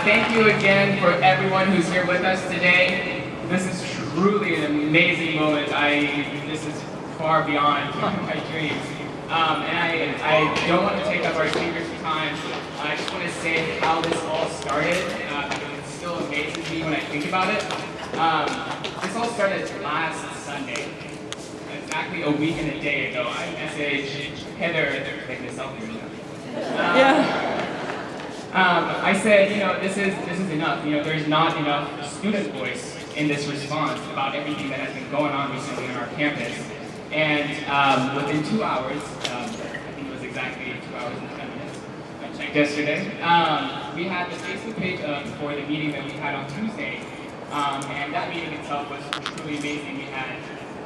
Thank you again for everyone who's here with us today. This is truly an amazing moment. This is far beyond my dreams. And I don't want to take up our speakers' time. I just want to say how this all started, because it still amazes me when I think about it. This all started last Sunday. Exactly a week and a day ago, I messaged Heather, take this selfie. I said, this is enough. There's not enough student voice in this response about everything that has been going on recently on our campus. And within 2 hours, I think it was exactly 2 hours and 10 minutes, I checked yesterday, we had the Facebook page up for the meeting that we had on Tuesday. And that meeting itself was truly amazing. We had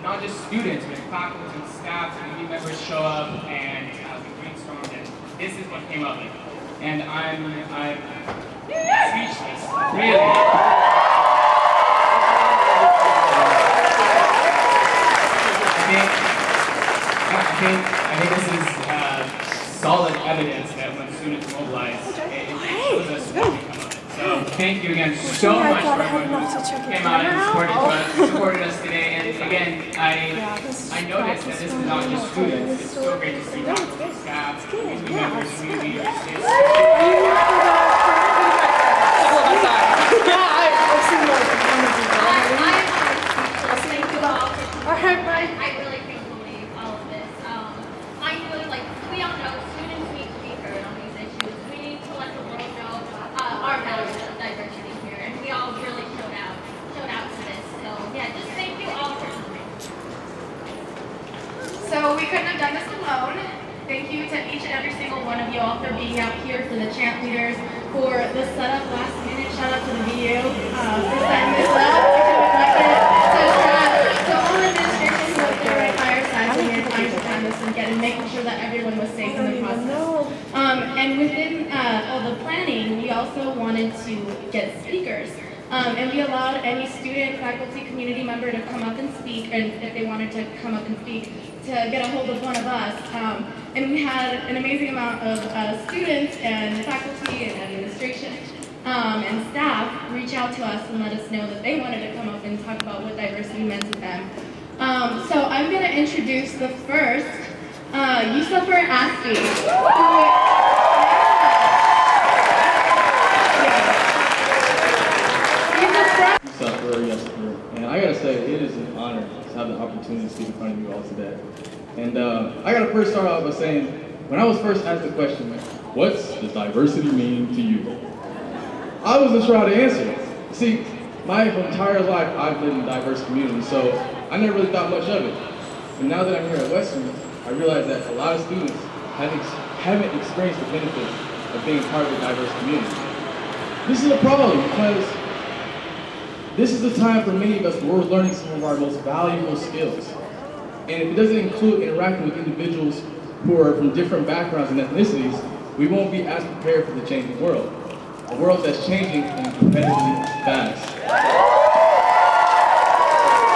not just students, but faculty, staff, community members show up, and we brainstormed, and this is what came up with. And I'm speechless, really. I think this is solid evidence that when students mobilize, it shows us what can come of it. So thank you again so much for everyone who came out and supported us today. And again, I noticed that this is not just students. It's so great to see faculty, staff, community members, community leaders. I really can't believe all of this. I feel like we all know students need to be heard on these issues. We need to let the world know our values of diversity here, and we all really showed out for this. So yeah, just thank you all for coming. So we couldn't have done this alone. Thank you to each and every single one of you all for being out here, for the chant leaders, for the setup last minute. Shout out to the WWU for setting this up. So all administration who was there at firesides when we were trying to plan this and making sure that everyone was safe in the process. And within all the planning, we also wanted to get speakers. And we allowed any student, faculty, community member to come up and speak, and if they wanted to come up and speak, to get a hold of one of us. And we had an amazing amount of students and faculty and administration and staff reach out to us and let us know that they wanted to come up and talk about what diversity meant to them. So I'm going to introduce the first, Yusufer Asti. And I gotta say, it is an honor to have the opportunity to speak in front of you all today. And I gotta first start off by saying, when I was first asked the question, what does diversity mean to you? I wasn't sure how to answer it. See, my entire life I've lived in a diverse community, so I never really thought much of it. But now that I'm here at Western, I realize that a lot of students haven't experienced the benefit of being part of a diverse community. This is a problem because this is the time for many of us where we're learning some of our most valuable skills. And if it doesn't include interacting with individuals who are from different backgrounds and ethnicities, we won't be as prepared for the changing world. A world that's changing incredibly fast.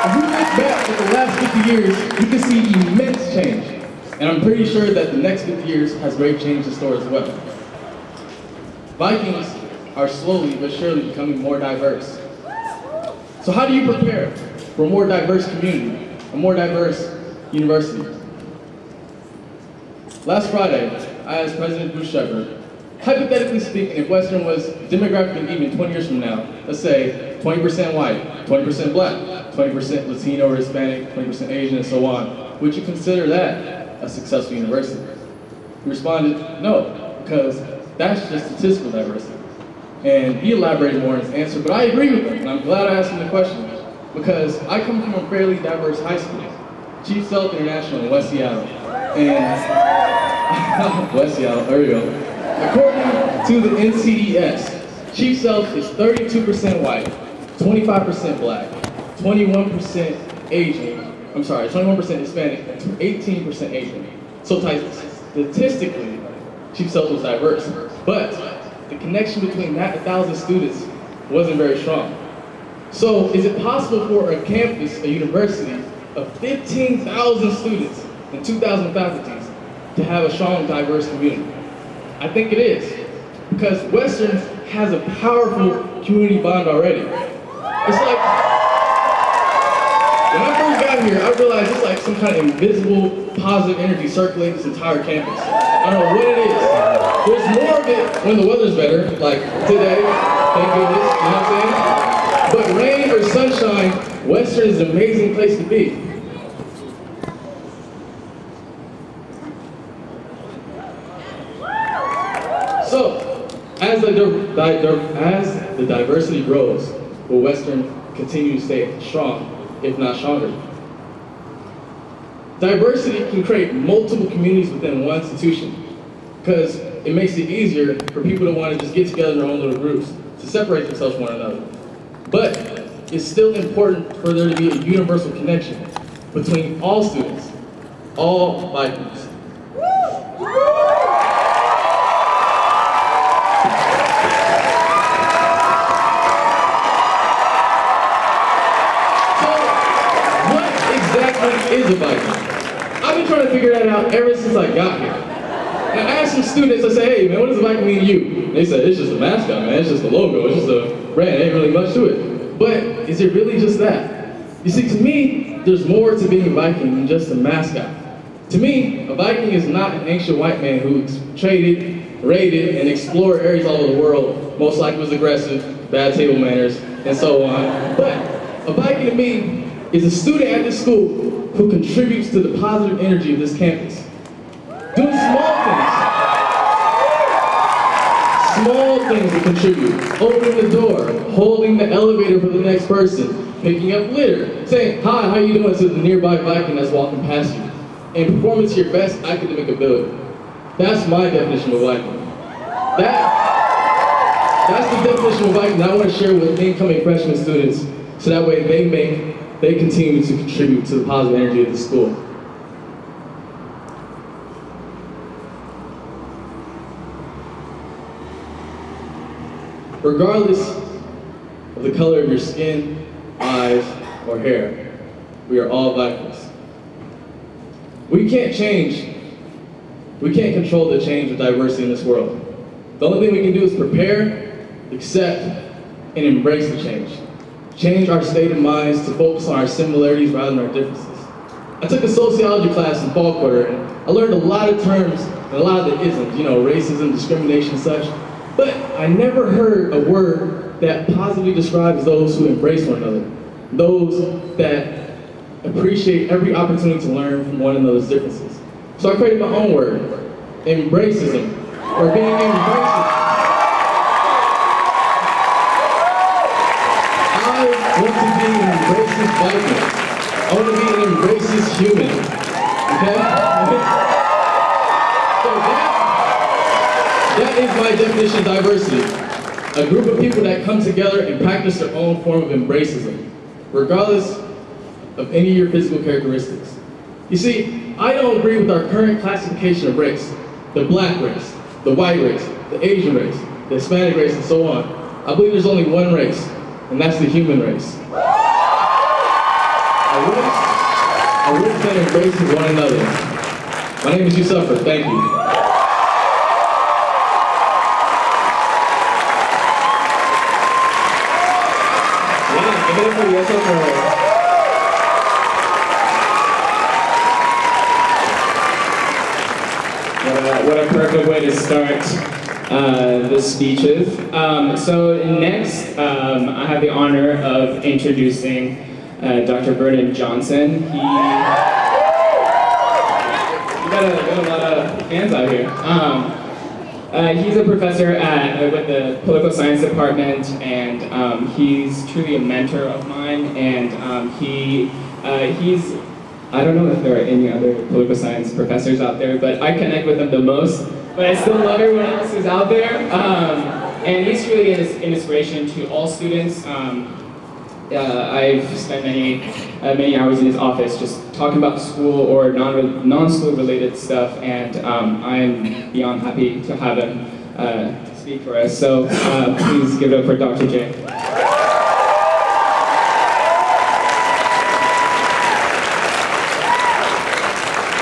If we look back at the last 50 years, we can see immense change. And I'm pretty sure that the next 50 years has great change in store as well. Vikings are slowly but surely becoming more diverse. So how do you prepare for a more diverse community, a more diverse university? Last Friday, I asked President Bruce Shepard, hypothetically speaking, if Western was demographically even 20 years from now, let's say 20% white, 20% black, 20% Latino or Hispanic, 20% Asian, and so on, would you consider that a successful university? He responded, no, because that's just statistical diversity. And he elaborated more in his answer, but I agree with him, and I'm glad I asked him the question, because I come from a fairly diverse high school, Chief Sealth International in West Seattle. And West Seattle, there we go. According to the NCDS, Chief Sealth is 32% white, 25% black, 21% Asian, 21% Hispanic, and 18% Asian. So statistically, Chief Sealth was diverse, but the connection between that 1,000 students wasn't very strong. So is it possible for a campus, a university of 15,000 students and 2,000 faculties to have a strong, diverse community? I think it is, because Western has a powerful community bond already. It's like, when I first got here, I realized it's like some kind of invisible, positive energy circulating this entire campus. I don't know what it is. There's more of it when the weather's better, like today, thank goodness, you know what I'm saying? But rain or sunshine, Western is an amazing place to be. So, as the diversity grows, will Western continue to stay strong, if not stronger? Diversity can create multiple communities within one institution, because it makes it easier for people to want to just get together in their own little groups to separate themselves from one another. But it's still important for there to be a universal connection between all students, all Vikings. Is a Viking? I've been trying to figure that out ever since I got here. And I asked some students, I said, hey man, what does a Viking mean to you? And they said, it's just a mascot, man, it's just a logo, it's just a brand, ain't really much to it. But is it really just that? You see, to me, there's more to being a Viking than just a mascot. To me, a Viking is not an ancient white man who traded, raided, and explored areas all over the world, most likely was aggressive, bad table manners, and so on. But a Viking to me is a student at this school who contributes to the positive energy of this campus. Doing small things to contribute. Opening the door, holding the elevator for the next person, picking up litter, saying, hi, how you doing to the nearby Viking that's walking past you, and performing to your best academic ability. That's my definition of Viking. That's the definition of Viking that I want to share with incoming freshman students, so that way they continue to contribute to the positive energy of the school. Regardless of the color of your skin, eyes, or hair, we are all Vikings. We can't control the change of diversity in this world. The only thing we can do is prepare, accept, and embrace the change. Change our state of minds to focus on our similarities rather than our differences. I took a sociology class in fall quarter, and I learned a lot of terms and a lot of the isms, racism, discrimination, and such, but I never heard a word that positively describes those who embrace one another, those that appreciate every opportunity to learn from one another's differences. So I created my own word, embracism, or being embraced. I want to be an embracist Viking. I want to be an embracist human. Okay? So that is my definition of diversity. A group of people that come together and practice their own form of embracism, regardless of any of your physical characteristics. You see, I don't agree with our current classification of race, the black race, the white race, the Asian race, the Hispanic race, and so on. I believe there's only one race, and that's the human race. A race that embraces one another. My name is Yusuffer, thank you. What a perfect way to start the speeches. So next, I have the honor of introducing Dr. Vernon Johnson. He got a lot of fans out here. He's a professor with the political science department, and he's truly a mentor of mine. And he's I don't know if there are any other political science professors out there, but I connect with them the most. But I still love everyone else who's out there. And he's really an inspiration to all students. I've spent many hours in his office just talking about school or non-school related stuff, and I'm beyond happy to have him speak for us. So please give it up for Dr. J.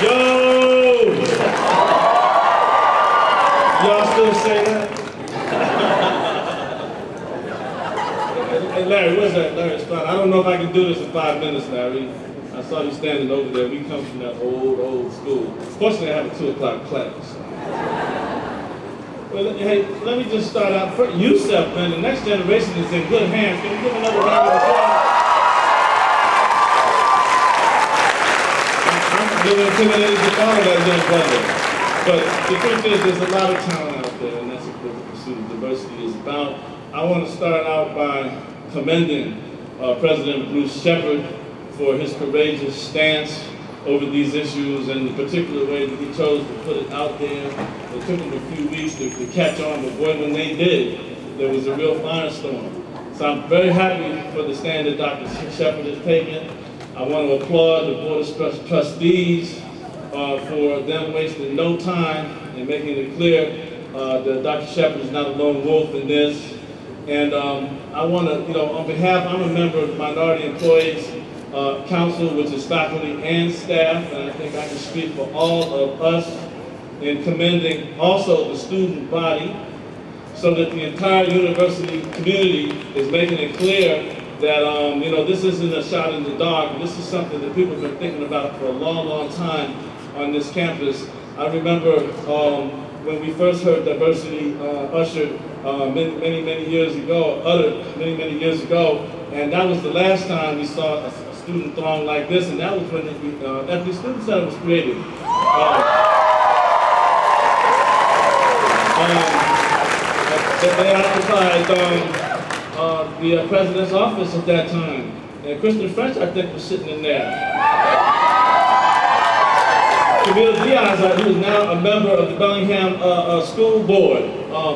Yo! Y'all still say that? Hey Larry, where's that Larry spot? I don't know if I can do this in 5 minutes, Larry. I saw you standing over there. We come from that old school. Fortunately, I have a 2 o'clock class. Well, hey, let me just start out. For Yusef, man, the next generation is in good hands. Can you give another round of applause? I'm a little intimidated to follow that young brother. But the truth is, there's a lot of talent out there, and that's what the pursuit of diversity is about. I want to start out by commending President Bruce Shepard for his courageous stance over these issues and the particular way that he chose to put it out there. It took him a few weeks to catch on, but boy, when they did, there was a real firestorm. So I'm very happy for the stand that Dr. Shepard has taken. I want to applaud the Board of Trustees for them wasting no time in making it clear that Dr. Shepard is not a lone wolf in this. And I want to, on behalf, I'm a member of Minority Employees Council, which is faculty and staff, and I think I can speak for all of us in commending also the student body, so that the entire university community is making it clear that, this isn't a shot in the dark. This is something that people have been thinking about for a long time on this campus. I remember when we first heard diversity ushered many years ago, uttered many years ago, and that was the last time we saw a student throng like this, and that was when the Ethnic Student Center was created. They occupied the president's office at that time, and Kristen French, I think, was sitting in there. Camille Diaz, who is now a member of the Bellingham School Board.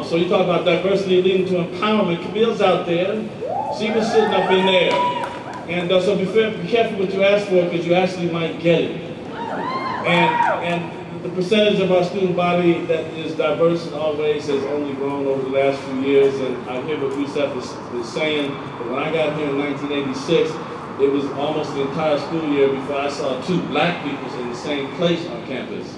So you talk about diversity leading to empowerment. Camille's out there. She was sitting up in there. And so be careful what you ask for, because you actually might get it. And the percentage of our student body that is diverse and always has only grown over the last few years. And I hear what Yusef is saying, but when I got here in 1986, it was almost the entire school year before I saw 2 black people in the same place on campus.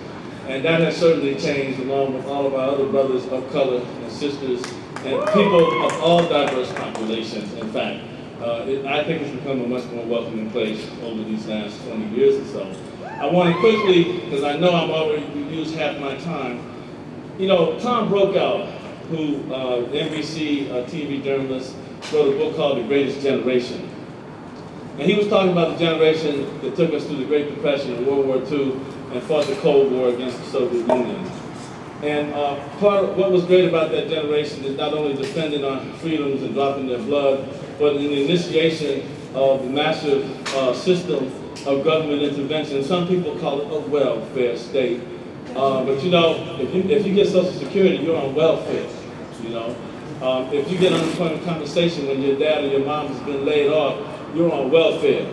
And that has certainly changed, along with all of our other brothers of color and sisters and people of all diverse populations, in fact. I think it's become a much more welcoming place over these last 20 years or so. I want to quickly, because I know I'm already used half my time, Tom Brokaw, who, NBC TV journalist, wrote a book called The Greatest Generation. And he was talking about the generation that took us through the Great Depression and World War II and fought the Cold War against the Soviet Union. And part of what was great about that generation is not only defending our freedoms and dropping their blood, but in the initiation of the massive system of government intervention. Some people call it a welfare state. But if you get Social Security, you're on welfare, If you get unemployment compensation when your dad or your mom has been laid off, you're on welfare.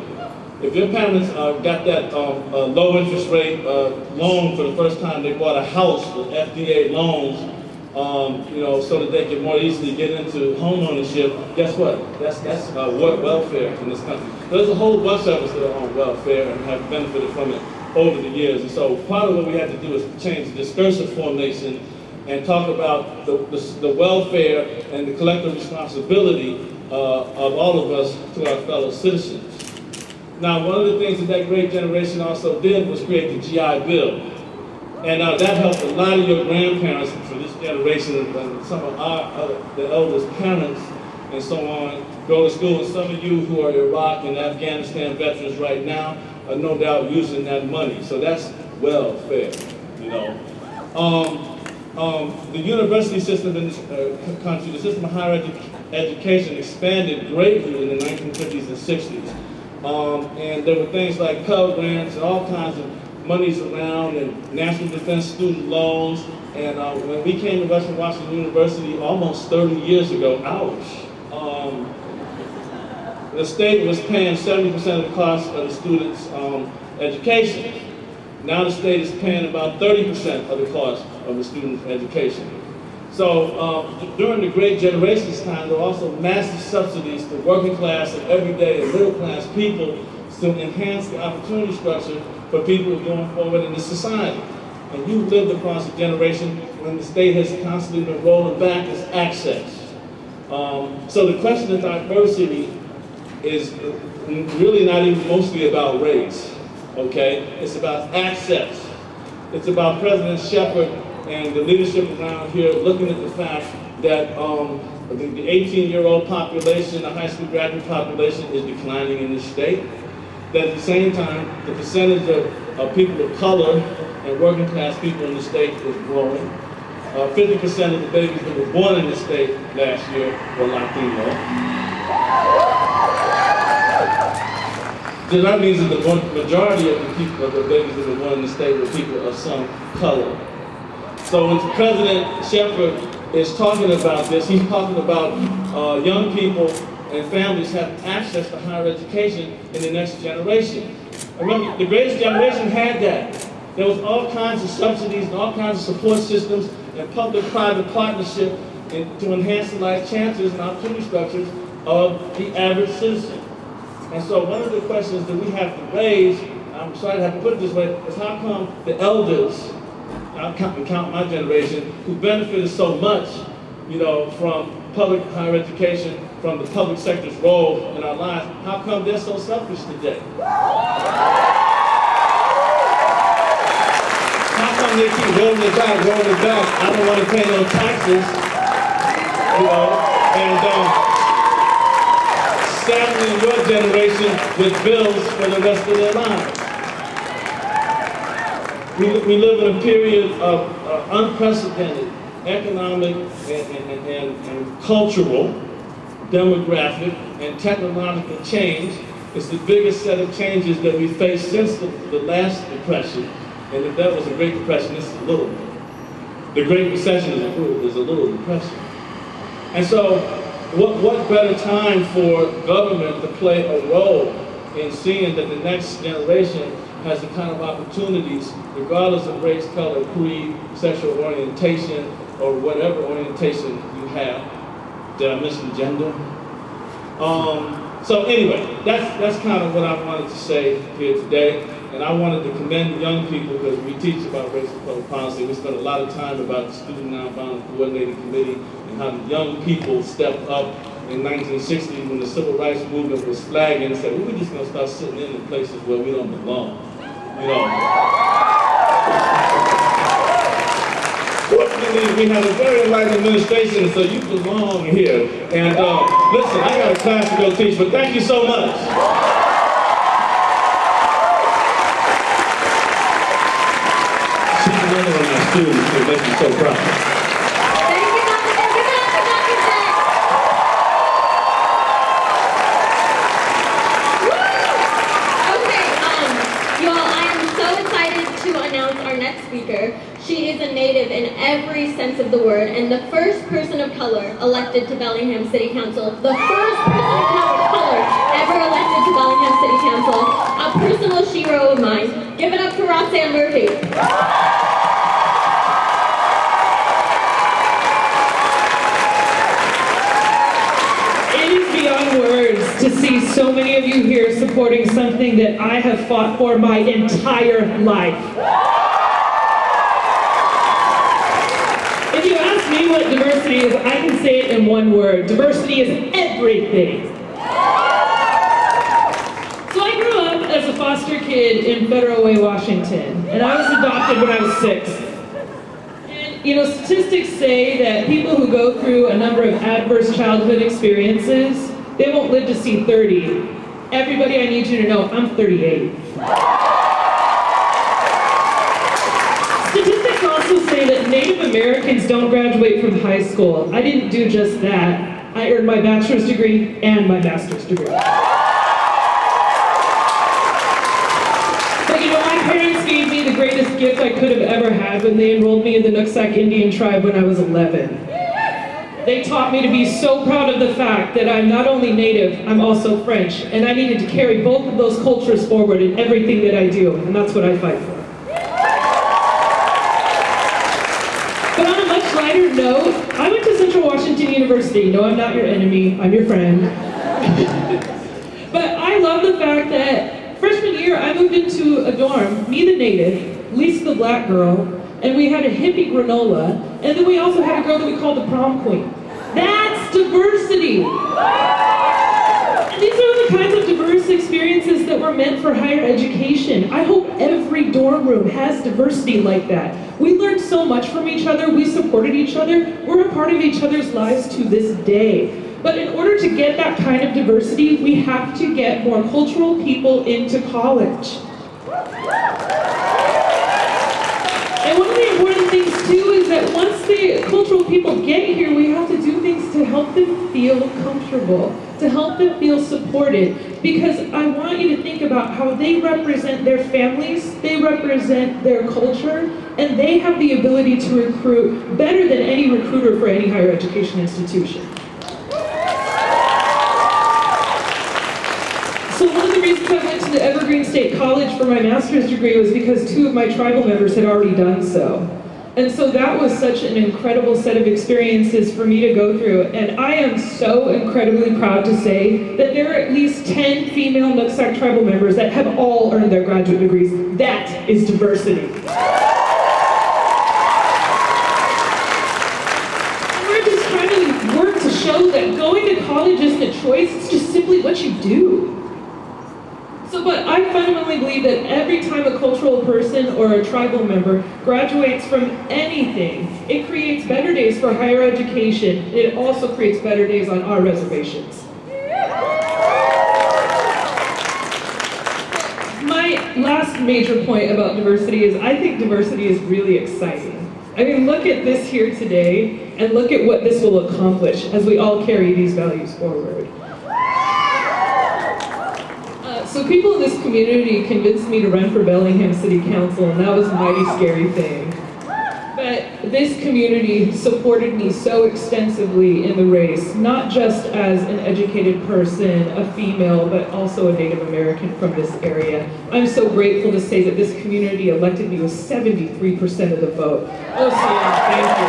If your parents got that low interest rate loan for the first time they bought a house with FDA loans, so that they can more easily get into home ownership, guess what? That's welfare in this country. There's a whole bunch of us that are on welfare and have benefited from it over the years. And so part of what we had to do is change the discursive formation and talk about the welfare and the collective responsibility of all of us to our fellow citizens. Now, one of the things that great generation also did was create the GI Bill. And that helped a lot of your grandparents for this generation and some of the eldest parents and so on go to school. And some of you who are Iraq and Afghanistan veterans right now are no doubt using that money. So that's welfare. you know. The university system in this country, the system of higher education expanded greatly in the 1950s and 60s. And there were things like Pell Grants and all kinds of monies around, and national defense student loans. And when we came to Western Washington University almost 30 years ago, the state was paying 70% of the cost of the students' education. Now the state is paying about 30% of the cost of the student's education. So during the Great Generations time, there were also massive subsidies to working class and everyday and middle class people to enhance the opportunity structure for people going forward in the society. And you lived across a generation when the state has constantly been rolling back its access. So the question of diversity is really not even mostly about race, okay? It's about access. It's about President Shepard and the leadership around here looking at the fact that the 18-year-old population, the high school graduate population is declining in this state. That at the same time, the percentage of people of color and working class people in the state is growing. 50% of the babies that were born in the state last year were Latino. So that means that the majority of the people, of the babies that were born in the state were people of some color. So when President Shepard is talking about this, he's talking about young people and families having access to higher education in the next generation. Remember, the greatest generation had that. There was all kinds of subsidies and all kinds of support systems and public-private partnership to enhance the life chances and opportunity structures of the average citizen. And so one of the questions that we have to raise, I'm sorry to have to put it this way, is how come the elders, I'll count my generation, who benefited so much, you know, from public higher education, from the public sector's role in our lives, how come they're so selfish today? How come they keep rolling it back? I don't want to pay no taxes, you know, and saddling your generation with bills for the rest of their lives. We live in a period of unprecedented economic and cultural, demographic, and technological change. It's the biggest set of changes that we faced since the last Depression. And if that was a Great Depression, this is a little one. The Great Recession is a little depression. And so, what better time for government to play a role in seeing that the next generation has the kind of opportunities, regardless of race, color, creed, sexual orientation, or whatever orientation you have. Did I mention gender? So anyway, that's kind of what I wanted to say here today. And I wanted to commend the young people because we teach about race and public policy. We spent a lot of time about the Student Nonviolent Coordinating Committee and how the young people stepped up in 1960 when the Civil Rights Movement was flagging and said, well, we're just going to start sitting in places where we don't belong. You know. Fortunately, we have a very enlightened administration, so you belong here. And listen, I got a class to go teach, but thank you so much. She's another one of my students who makes me so proud. Thank you, Dr. Jack. Give it up for Dr. Jack. Okay, y'all, I am so excited to announce our next speaker. She is a native in every sense of the word and the first person of color elected to Bellingham City Council. The first person of color ever elected to Bellingham City Council. A personal hero of mine. Give it up for Roxanne Murphy. It is beyond words to see so many of you here supporting something that I have fought for my entire life. If you ask me what diversity is, I can say it in one word. Diversity is everything. So I grew up as a foster kid in Federal Way, Washington, and I was adopted when I was 6. And, you know, statistics say that people who go through a number of adverse childhood experiences, they won't live to see 30. Everybody, I need you to know, I'm 38. Statistics because Native Americans don't graduate from high school. I didn't do just that. I earned my bachelor's degree and my master's degree. But you know, my parents gave me the greatest gift I could have ever had when they enrolled me in the Nooksack Indian tribe when I was 11. They taught me to be so proud of the fact that I'm not only Native, I'm also French, and I needed to carry both of those cultures forward in everything that I do, and that's what I fight for. But on a much lighter note, I went to Central Washington University. No, I'm not your enemy, I'm your friend. But I love the fact that freshman year, I moved into a dorm, me the Native, Lisa the black girl, and we had a hippie granola, and then we also had a girl that we called the prom queen. That's diversity! And these are the kinds of diverse experiences that were meant for higher education. I hope every dorm room has diversity like that. We learned so much from each other, we supported each other, we're a part of each other's lives to this day. But in order to get that kind of diversity, we have to get more cultural people into college. And one of the important things too is that once the cultural people get here, we have to do things to help them feel comfortable, to help them feel supported. Because I want you to think about how they represent their families, they represent their culture, and they have the ability to recruit better than any recruiter for any higher education institution. So one of the reasons I went to the Evergreen State College for my master's degree was because 2 of my tribal members had already done so. And so that was such an incredible set of experiences for me to go through. And I am so incredibly proud to say that there are at least 10 female Nooksack tribal members that have all earned their graduate degrees. That is diversity. And we're just trying to work to show that going to college isn't a choice, it's just simply what you do. But I fundamentally believe that every time a cultural person or a tribal member graduates from anything, it creates better days for higher education. It also creates better days on our reservations. My last major point about diversity is I think diversity is really exciting. I mean, look at this here today, and look at what this will accomplish as we all carry these values forward. So people in this community convinced me to run for Bellingham City Council, and that was a mighty scary thing. But this community supported me so extensively in the race, not just as an educated person, a female, but also a Native American from this area. I'm so grateful to say that this community elected me with 73% of the vote. Oh, Sienna, thank you.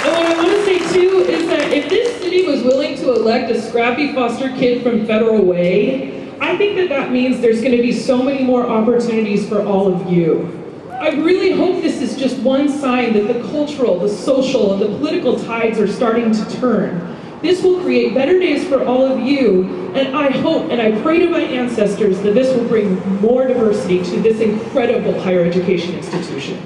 And what I want to say too is that if this city was willing to elect a scrappy foster kid from Federal Way, I think that that means there's going to be so many more opportunities for all of you. I really hope this is just one sign that the cultural, the social, and the political tides are starting to turn. This will create better days for all of you, and I hope and I pray to my ancestors that this will bring more diversity to this incredible higher education institution.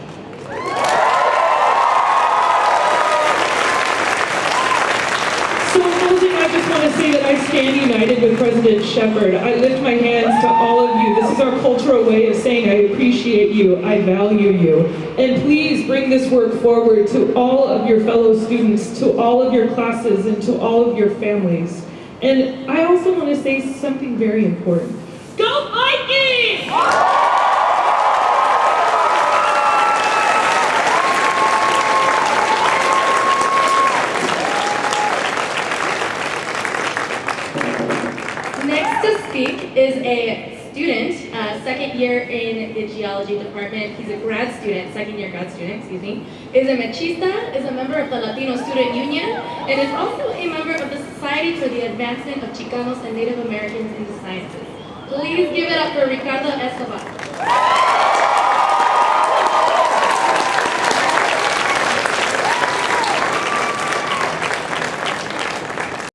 I just want to say that I stand united with President Shepherd. I lift my hands to all of you. This is our cultural way of saying I appreciate you, I value you. And please bring this work forward to all of your fellow students, to all of your classes, and to all of your families. And I also want to say something very important. Go Vikings! Is a student, second year in the geology department. He's a grad student, second year grad student, excuse me. Is a machista, is a member of the Latino Student Union, and is also a member of the Society for the Advancement of Chicanos and Native Americans in the Sciences. Please give it up for Ricardo Escobar.